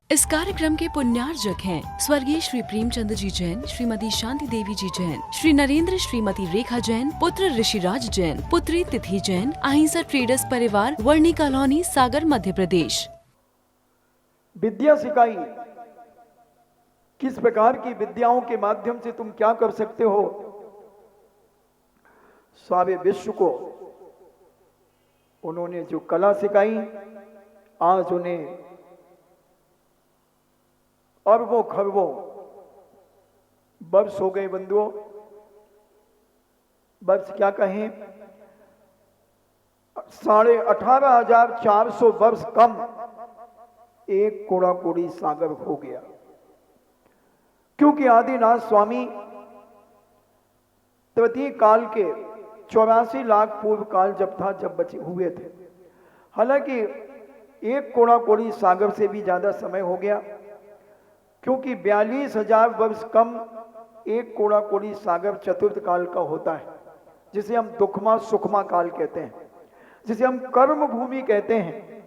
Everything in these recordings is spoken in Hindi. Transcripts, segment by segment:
इस कार्यक्रम के पुण्यार्जक हैं स्वर्गीय श्री प्रेमचंद जी जैन, श्रीमती शांति देवी जी जैन, श्री नरेंद्र श्रीमती रेखा जैन, पुत्र ऋषिराज जैन, पुत्री तिथि जैन, अहिंसा ट्रेडर्स परिवार, वर्णी कॉलोनी, सागर, मध्य प्रदेश। विद्या सिखाई, किस प्रकार की विद्याओं के माध्यम से तुम क्या कर सकते हो, सारे विश्व को उन्होंने जो कला सिखाई, आज उन्हें अरबों खरबों वर्ष हो गए। बंधुओं, वर्ष क्या कहें, 18,400 वर्ष कम एक कोड़ा कोड़ी सागर हो गया। क्योंकि आदिनाथ स्वामी तृतीय काल के 84 लाख पूर्व काल जब था, जब बचे हुए थे। हालांकि एक कोड़ा कोड़ी सागर से भी ज्यादा समय हो गया, क्योंकि 42,000 वर्ष कम एक कोड़ा कोड़ी सागर चतुर्थ काल का होता है, जिसे हम दुखमा सुखमा काल कहते हैं, जिसे हम कर्म भूमि कहते हैं।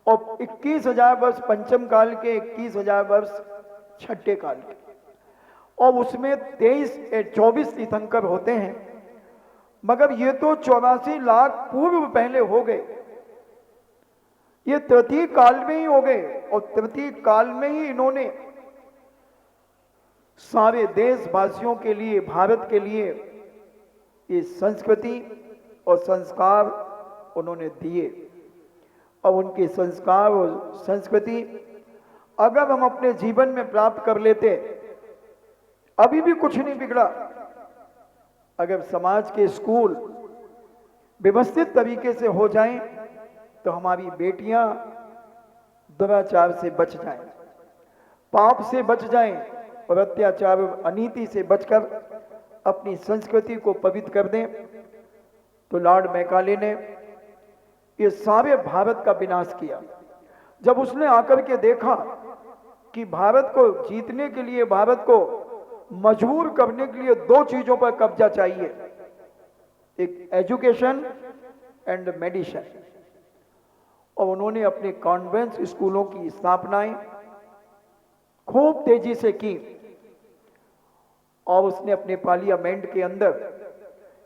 और 21,000 वर्ष पंचम काल के, 21,000 वर्ष छठे काल के, और उसमें 24 तीर्थंकर होते हैं। मगर ये तो 84 लाख पूर्व पहले हो गए, ये तृतीय काल में ही हो गए। और तृतीय काल में ही इन्होंने सारे देशवासियों के लिए, भारत के लिए ये संस्कृति और संस्कार उन्होंने दिए। और उनके संस्कार और संस्कृति अगर हम अपने जीवन में प्राप्त कर लेते, अभी भी कुछ नहीं बिगड़ा। अगर समाज के स्कूल व्यवस्थित तरीके से हो जाएं, तो हमारी बेटियां दुराचार से बच जाएं, पाप से बच जाएं और अत्याचार और अनीति से बचकर अपनी संस्कृति को पवित्र कर दें। तो लॉर्ड मैकाले ने ये सारे भारत का विनाश किया। जब उसने आकर के देखा कि भारत को जीतने के लिए, भारत को मजबूर करने के लिए दो चीजों पर कब्जा चाहिए, एक एजुकेशन एंड मेडिसिन। और उन्होंने अपने कॉन्वेंट स्कूलों की स्थापनाएं खूब तेजी से की। और उसने अपने पार्लियामेंट के अंदर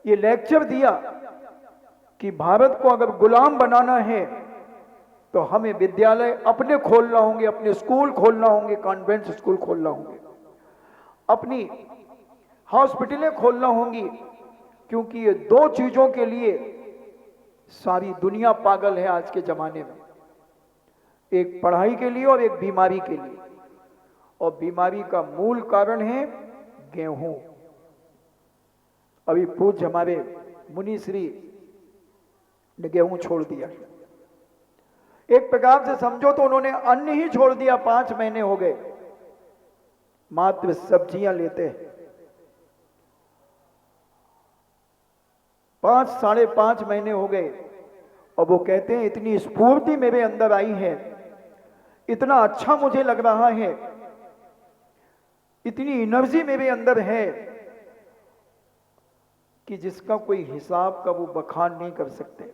ये लेक्चर दिया कि भारत को अगर गुलाम बनाना है तो हमें विद्यालय अपने खोलना होंगे, अपने स्कूल खोलना होंगे, कॉन्वेंट स्कूल खोलना होंगे, अपनी हॉस्पिटलें खोलना होंगी। क्योंकि ये दो चीजों के लिए सारी दुनिया पागल है आज के जमाने में, एक पढ़ाई के लिए और एक बीमारी के लिए। और बीमारी का मूल कारण है गेहूं। अभी पूज्य हमारे मुनि श्री ने गेहूं छोड़ दिया। एक प्रकार से समझो तो उन्होंने अन्न ही छोड़ दिया। 5 महीने हो गए मात्र सब्जियां लेते हैं। 5-5.5 महीने हो गए और वो कहते हैं इतनी स्फूर्ति मेरे अंदर आई है, इतना अच्छा मुझे लग रहा है, इतनी एनर्जी मेरे अंदर है कि जिसका कोई हिसाब का वो बखान नहीं कर सकते।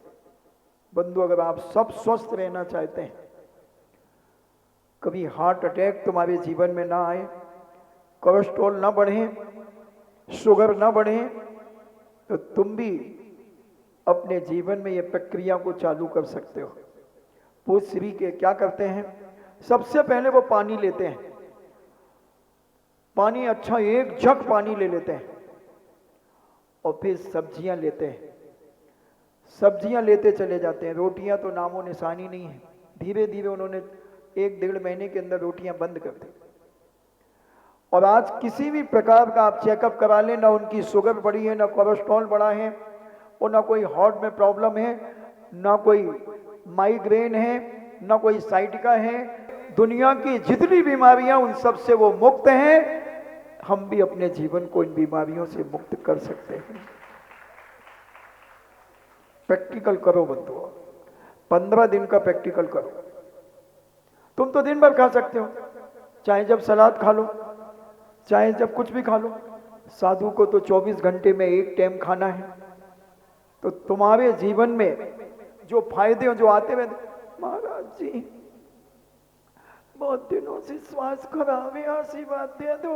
बंधु, अगर आप सब स्वस्थ रहना चाहते हैं, कभी हार्ट अटैक तुम्हारे जीवन में ना आए, कोलेस्ट्रॉल ना बढ़े, शुगर ना बढ़े, तो तुम भी अपने जीवन में ये प्रक्रिया को चालू कर सकते हो। पूज्य श्री के क्या करते हैं, सबसे पहले वो पानी लेते हैं। पानी अच्छा 1 जग पानी ले लेते हैं और फिर सब्जियां लेते हैं। सब्जियां लेते चले जाते हैं। रोटियां तो नामो निशानी नहीं है। धीरे धीरे उन्होंने 1-1.5 महीने के अंदर रोटियां बंद कर दी। और आज किसी भी प्रकार का आप चेकअप करा लें, ना उनकी शुगर बढ़ी है, ना कोलेस्ट्रॉल बढ़ा है, और ना कोई हार्ट में प्रॉब्लम है, ना कोई माइग्रेन है, ना कोई साइटिका है। दुनिया की जितनी बीमारियां, उन सब से वो मुक्त हैं। हम भी अपने जीवन को इन बीमारियों से मुक्त कर सकते हैं। प्रैक्टिकल करो बंधुओं, 15 दिन का प्रैक्टिकल करो। तुम तो दिन भर खा सकते हो, चाहे जब सलाद खा लो, चाहे जब कुछ भी खा लो। साधु को तो 24 घंटे में 1 टाइम खाना है। तो तुम्हारे जीवन में जो फायदे जो आते हुए, महाराज जी बहुत दिनों से श्वास खराब है, आशीर्वाद दे दो।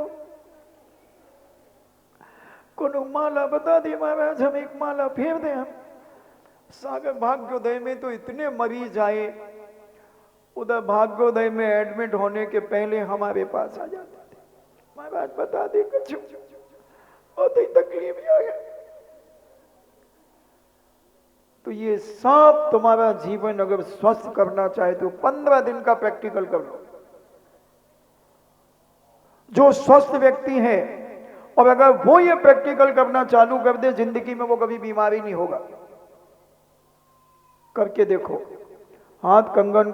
कोनो माला बता दे महाराज, हम एक माला फेर दें। हम सागर भाग्योदय में तो इतने मरीज आए, उधर भाग्योदय में एडमिट होने के पहले हमारे पास आ जाते थे, महाराज बता दे कुछ, बहुत ही तकलीफ आ गया। तो ये सब तुम्हारा जीवन अगर स्वस्थ करना चाहे तो 15 दिन का प्रैक्टिकल कर लो। जो स्वस्थ व्यक्ति है और अगर वो ये प्रैक्टिकल करना चालू कर दे, जिंदगी में वो कभी बीमारी नहीं होगा। करके देखो। हाथ कंगन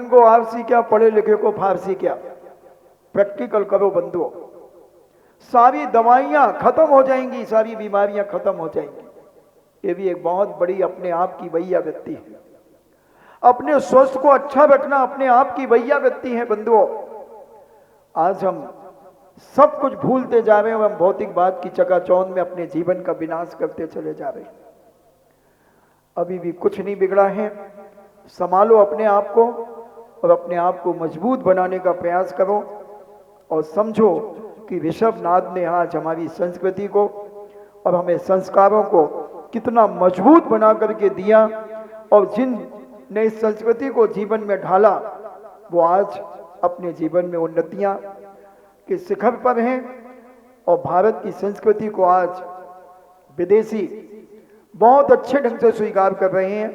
को आरसी क्या, पढ़े लिखे को फारसी क्या। प्रैक्टिकल करो बंधुओं, सारी दवाइयां खत्म हो जाएंगी, सारी बीमारियां खत्म हो जाएंगी। ये भी एक बहुत बड़ी अपने आप की वैया व्यक्ति है। अपने स्वास्थ्य को अच्छा रखना अपने आप की वैया व्यक्ति है बंधुओं। आज हम सब कुछ भूलते जा रहे हैं और हम भौतिक बात की चकाचौंध में अपने जीवन का विनाश करते चले जा रहे हैं। अभी भी कुछ नहीं बिगड़ा है। संभालो अपने आप को और अपने आप को मजबूत बनाने का प्रयास करो और समझो कि ऋषभनाथ ने आज हमारी संस्कृति को और हमें संस्कारों को कितना मजबूत बना करके दिया, और जिन ने इस संस्कृति को जीवन में ढाला वो आज अपने जीवन में उन्नतियां के शिखर पर हैं। और भारत की संस्कृति को आज विदेशी बहुत अच्छे ढंग से स्वीकार कर रहे हैं।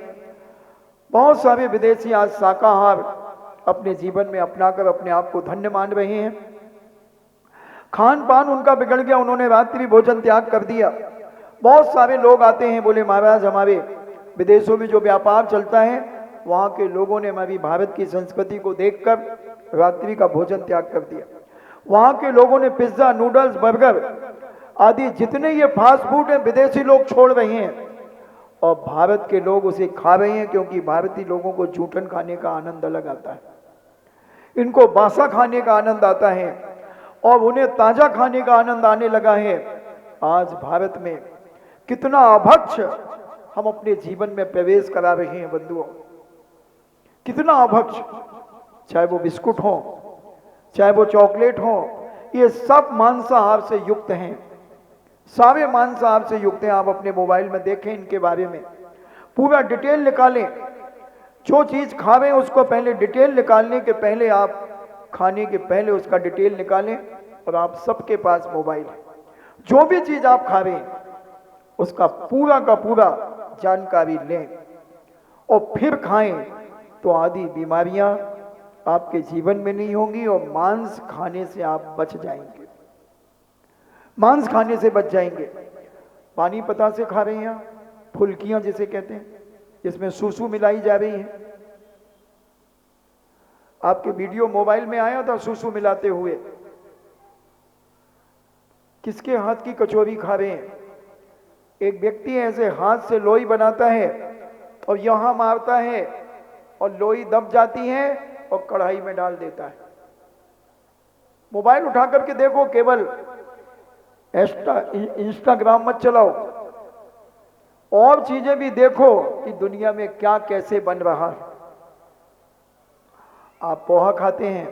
बहुत सारे विदेशी आज शाकाहार अपने जीवन में अपनाकर अपने आप को धन्य मान रहे हैं। खान पान उनका बिगड़ गया, उन्होंने रात्रि भोजन त्याग कर दिया। बहुत सारे लोग आते हैं, बोले महाराज हमारे विदेशों में जो व्यापार चलता है वहां के लोगों ने हमारी भारत की संस्कृति को देखकर रात्रि का भोजन त्याग कर दिया। वहां के लोगों ने पिज्जा, नूडल्स, बर्गर आदि जितने ये फास्ट फूड है विदेशी लोग छोड़ रहे हैं और भारत के लोग उसे खा रहे हैं, क्योंकि भारतीय लोगों को जूठन खाने का आनंद अलग आता है, इनको बासा खाने का आनंद आता है और उन्हें ताजा खाने का आनंद आने लगा है। आज भारत में कितना अभक्ष हम अपने जीवन में प्रवेश करा रहे हैं बंधुओं, कितना अभक्ष, चाहे वो बिस्कुट हो, चाहे वो चॉकलेट हो, ये सब मांसाहार से युक्त हैं, सारे मांसाहार से युक्त हैं। आप अपने मोबाइल में देखें, इनके बारे में पूरा डिटेल निकालें। जो चीज खा रहे हैं उसको पहले डिटेल निकालने के पहले, आप खाने के पहले उसका डिटेल निकालें। और आप सबके पास मोबाइल है, जो भी चीज आप खा रहे हैं उसका पूरा का पूरा जानकारी लें और फिर खाएं, तो आदि बीमारियां आपके जीवन में नहीं होंगी और मांस खाने से आप बच जाएंगे, मांस खाने से बच जाएंगे। पानी पता से खा रहे हैं आप, फुल्कियां जिसे कहते हैं, जिसमें सूसू मिलाई जा रही है। आपके वीडियो मोबाइल में आया था सूसू मिलाते हुए, किसके हाथ की कचौरी खा रहे हैं? एक व्यक्ति ऐसे हाथ से लोई बनाता है और यहां मारता है और लोई दब जाती है और कढ़ाई में डाल देता है। मोबाइल उठा करके देखो, केवल इंस्टाग्राम मत चलाओ, और चीजें भी देखो कि दुनिया में क्या कैसे बन रहा है। आप पोहा खाते हैं,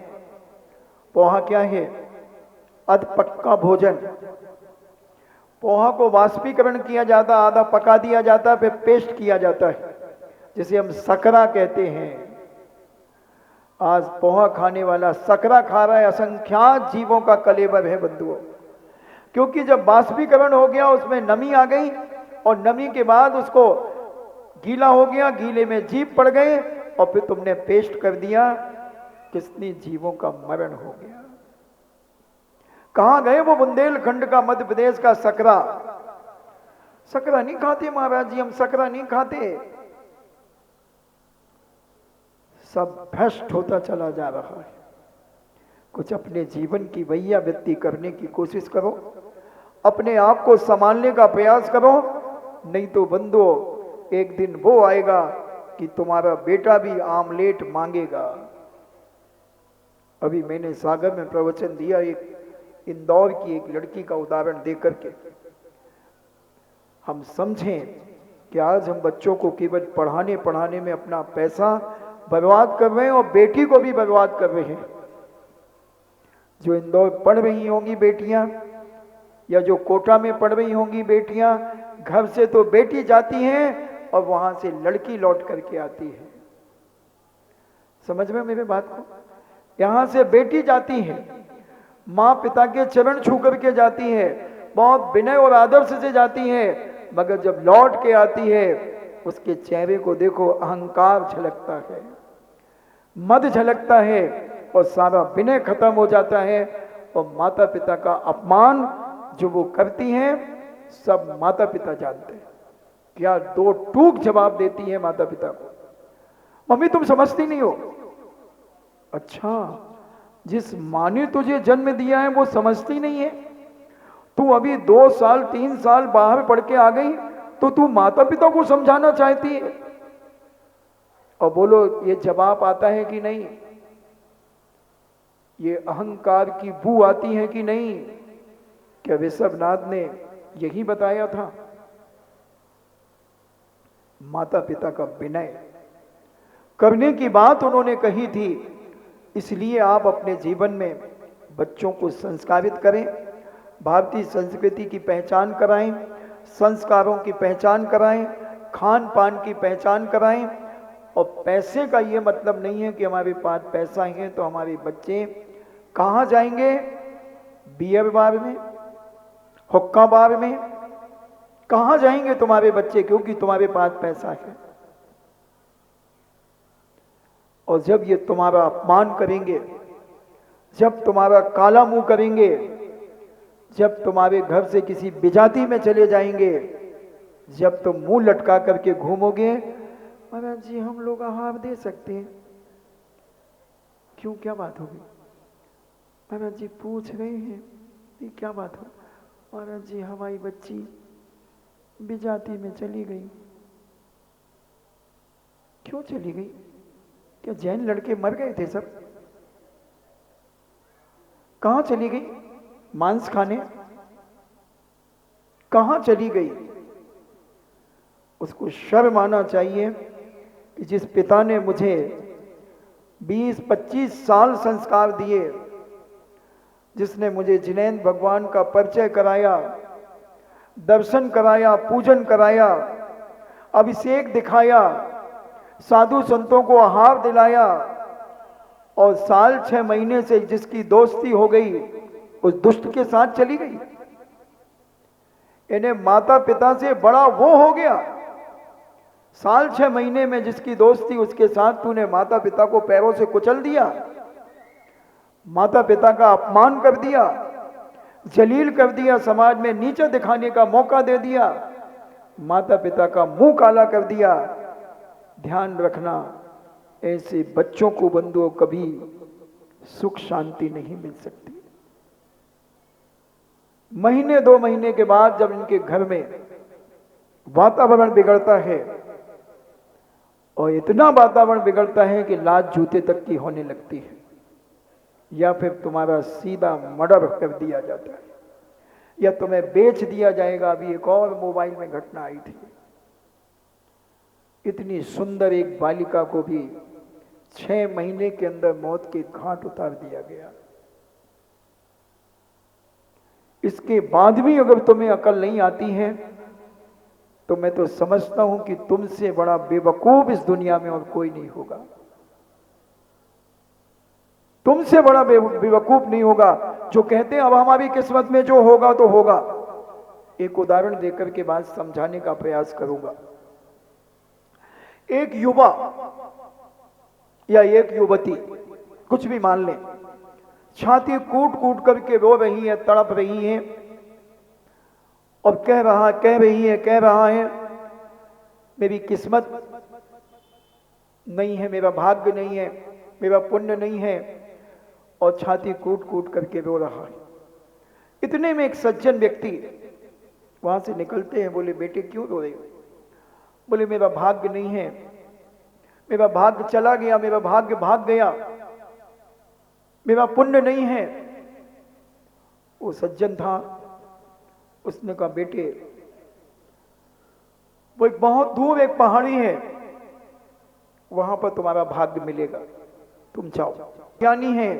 पोहा क्या है? अधपक्का भोजन। पोहा को वाष्पीकरण किया जाता, आधा पका दिया जाता, फिर पेस्ट किया जाता है, जिसे हम सकरा कहते हैं। आज पोहा खाने वाला सकरा खा रहा है, असंख्यात जीवों का कलेवर है बंधुओं। क्योंकि जब वाष्पीकरण हो गया, उसमें नमी आ गई और नमी के बाद उसको गीला हो गया, गीले में जीव पड़ गए और फिर तुमने पेस्ट कर दिया, कितनी जीवों का मरण हो गया। कहां गए वो बुंदेलखंड का, मध्य प्रदेश का सकरा? सकरा नहीं खाते महाराज जी, हम सकरा नहीं खाते। सब भ्रष्ट होता चला जा रहा है। कुछ अपने जीवन की वैया व्यक्ति करने की कोशिश करो, अपने आप को संभालने का प्रयास करो, नहीं तो बंधुओं एक दिन वो आएगा कि तुम्हारा बेटा भी आमलेट मांगेगा। अभी मैंने सागर में प्रवचन दिया, एक इंदौर की एक लड़की का उदाहरण देकर के हम समझें कि आज हम बच्चों को केवल पढ़ाने पढ़ाने में अपना पैसा बर्बाद कर रहे हैं और बेटी को भी बर्बाद कर रहे हैं। जो इंदौर पढ़ रही होंगी बेटियां या जो कोटा में पढ़ रही होंगी बेटियां, घर से तो बेटी जाती हैं और वहां से लड़की लौट करके आती है। समझ में मेरे बात को? यहां से बेटी जाती है, माँ पिता के चरण छू करके जाती है, बहुत विनय और आदर्श से जाती है, मगर जब लौट के आती है उसके चेहरे को देखो, अहंकार झलकता है, मद झलकता है और सारा विनय खत्म हो जाता है। और माता पिता का अपमान जो वो करती हैं सब माता पिता जानते हैं। क्या दो टूक जवाब देती है माता पिता को, मम्मी तुम समझती नहीं हो। अच्छा, जिस माँ ने तुझे जन्म दिया है वो समझती नहीं है? तू अभी 2 साल 3 साल बाहर पढ़ के आ गई तो तू माता पिता को समझाना चाहती है? और बोलो ये जवाब आता है कि नहीं? ये अहंकार की बू आती है कि नहीं? क्या ऋषभनाथ ने यही बताया था? माता पिता का विनय करने की बात उन्होंने कही थी। इसलिए आप अपने जीवन में बच्चों को संस्कारित करें, भारतीय संस्कृति की पहचान कराएं, संस्कारों की पहचान कराएं, खान पान की पहचान कराएं। और पैसे का ये मतलब नहीं है कि हमारे पास पैसा है तो हमारे बच्चे कहाँ जाएंगे? बियर बार में, हुक्का बार में कहाँ जाएंगे तुम्हारे बच्चे, क्योंकि तुम्हारे पास पैसा है। और जब ये तुम्हारा अपमान करेंगे, जब तुम्हारा काला मुंह करेंगे, जब तुम्हारे घर से किसी विजाति में चले जाएंगे, जब तुम मुंह लटका करके घूमोगे, महाराज जी हम लोग आहार दे सकते हैं, क्यों क्या बात होगी? महाराज जी पूछ रहे हैं ये क्या बात हो? महाराज जी हमारी बच्ची विजाति में चली गई। क्यों चली गई? क्या जैन लड़के मर गए थे सब? कहां चली गई? मांस खाने? कहां चली गई? उसको शर्म आना चाहिए कि जिस पिता ने मुझे 20-25 साल संस्कार दिए, जिसने मुझे जिनेंद्र भगवान का परिचय कराया, दर्शन कराया, पूजन कराया, अभिषेक दिखाया, साधु संतों को आहार दिलाया, और साल 6 महीने से जिसकी दोस्ती हो गई उस दुष्ट के साथ चली गई। इन्हें माता पिता से बड़ा वो हो गया। साल 6 महीने में जिसकी दोस्ती उसके साथ तूने माता पिता को पैरों से कुचल दिया, माता पिता का अपमान कर दिया, जलील कर दिया, समाज में नीचे दिखाने का मौका दे दिया, माता पिता का मुंह काला कर दिया। ध्यान रखना, ऐसे बच्चों को बंधुओं कभी सुख शांति नहीं मिल सकती। महीने 2 महीने के बाद जब इनके घर में वातावरण बिगड़ता है, और इतना वातावरण बिगड़ता है कि लाज जूते तक की होने लगती है, या फिर तुम्हारा सीधा मर्डर कर दिया जाता है, या तुम्हें बेच दिया जाएगा। अभी एक और मोबाइल में घटना आई थी, इतनी सुंदर एक बालिका को भी 6 महीने के अंदर मौत के घाट उतार दिया गया। इसके बाद भी अगर तुम्हें अकल नहीं आती है तो मैं तो समझता हूं कि तुमसे बड़ा बेवकूफ इस दुनिया में और कोई नहीं होगा। तुमसे बड़ा बेवकूफ नहीं होगा जो कहते हैं अब हमारी किस्मत में जो होगा तो होगा। एक उदाहरण देकर के बात समझाने का प्रयास करूंगा। एक युवा या एक युवती, कुछ भी मान लें, छाती कूट कूट करके रो रही है, तड़प रही है, और कह रहा है मेरी किस्मत नहीं है, मेरा भाग्य नहीं है, मेरा पुण्य नहीं है, और छाती कूट कूट करके रो रहा है। इतने में एक सज्जन व्यक्ति वहां से निकलते हैं। बोले बेटे क्यों रो रहे हो? बोले मेरा भाग्य नहीं है, मेरा भाग्य चला गया, मेरा भाग्य भाग गया, मेरा पुण्य नहीं है। वो सज्जन था, उसने कहा बेटे वो एक बहुत दूर एक पहाड़ी है, वहां पर तुम्हारा भाग्य मिलेगा, तुम जाओ। ज्ञानी है,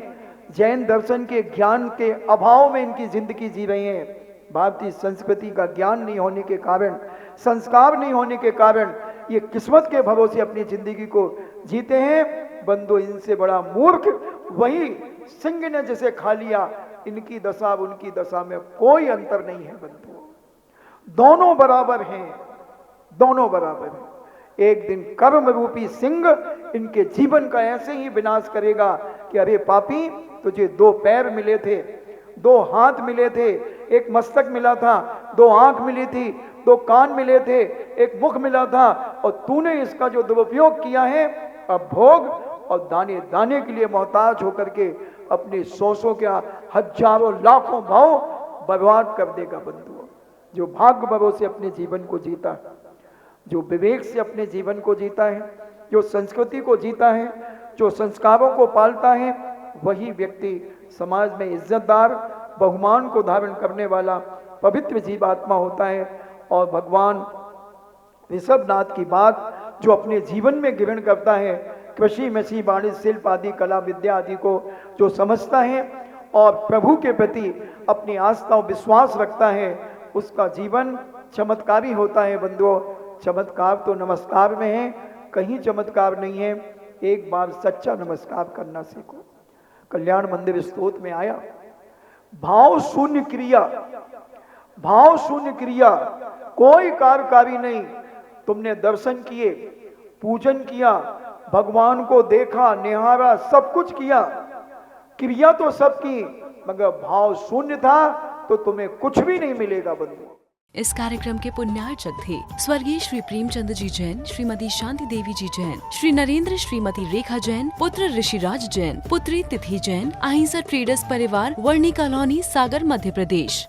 जैन दर्शन के ज्ञान के अभाव में इनकी जिंदगी जी रहे हैं। भारतीय संस्कृति का ज्ञान नहीं होने के कारण, संस्कार नहीं होने के कारण ये किस्मत के भरोसे अपनी जिंदगी को जीते हैं। बंधु, इनसे बड़ा मूर्ख वही सिंह ने जिसे खा लिया। इनकी दशा उनकी दशा में कोई अंतर नहीं है बंधु, दोनों बराबर हैं, दोनों बराबर हैं। एक दिन कर्म रूपी सिंह इनके जीवन का ऐसे ही विनाश करेगा कि अरे पापी, तुझे 2 पैर मिले थे, 2 हाथ मिले थे, एक मस्तक मिला था, 2 आंख मिली थी, 2 कान मिले थे, एक मुख मिला था, और तूने इसका जो दुरुपयोग किया है, अब भोग और दाने दाने के लिए मोहताज होकर के अपने सौ क्या हजारों लाखों भाव बर्बाद कर देगा बंधुओं। जो भाग्य भरोसे अपने जीवन को जीता है, जो विवेक से अपने जीवन को जीता है, जो संस्कृति को जीता है, जो संस्कारों को पालता है, वही व्यक्ति समाज में इज्जतदार, बहुमान को धारण करने वाला पवित्र जीवात्मा होता है। और भगवान ऋषभनाथ की बात जो अपने जीवन में ग्रहण करता है, कृषि मसी वाणिज्य शिल्प आदि कला विद्या आदि को जो समझता है और प्रभु के प्रति अपनी आस्था और विश्वास रखता है, उसका जीवन चमत्कारी होता है बंधुओं। चमत्कार तो नमस्कार में है, कहीं चमत्कार नहीं है। एक बार सच्चा नमस्कार करना सीखो। कल्याण मंदिर स्तोत्र में आया, भाव शून्य क्रिया, भाव शून्य क्रिया, कोई कार्यकारी नहीं। तुमने दर्शन किए, पूजन किया, भगवान को देखा, निहारा, सब कुछ किया, क्रिया तो सब की, मगर भाव शून्य था तो तुम्हें कुछ भी नहीं मिलेगा बंधु। इस कार्यक्रम के पुण्यार्चक थे स्वर्गीय श्री प्रेमचंद जी जैन, श्रीमती शांति देवी जी जैन, श्री नरेंद्र श्रीमती रेखा जैन, पुत्र ऋषिराज जैन, पुत्री तिथि जैन, अहिंसा ट्रेडर्स परिवार, वर्णी कॉलोनी, सागर, मध्य प्रदेश।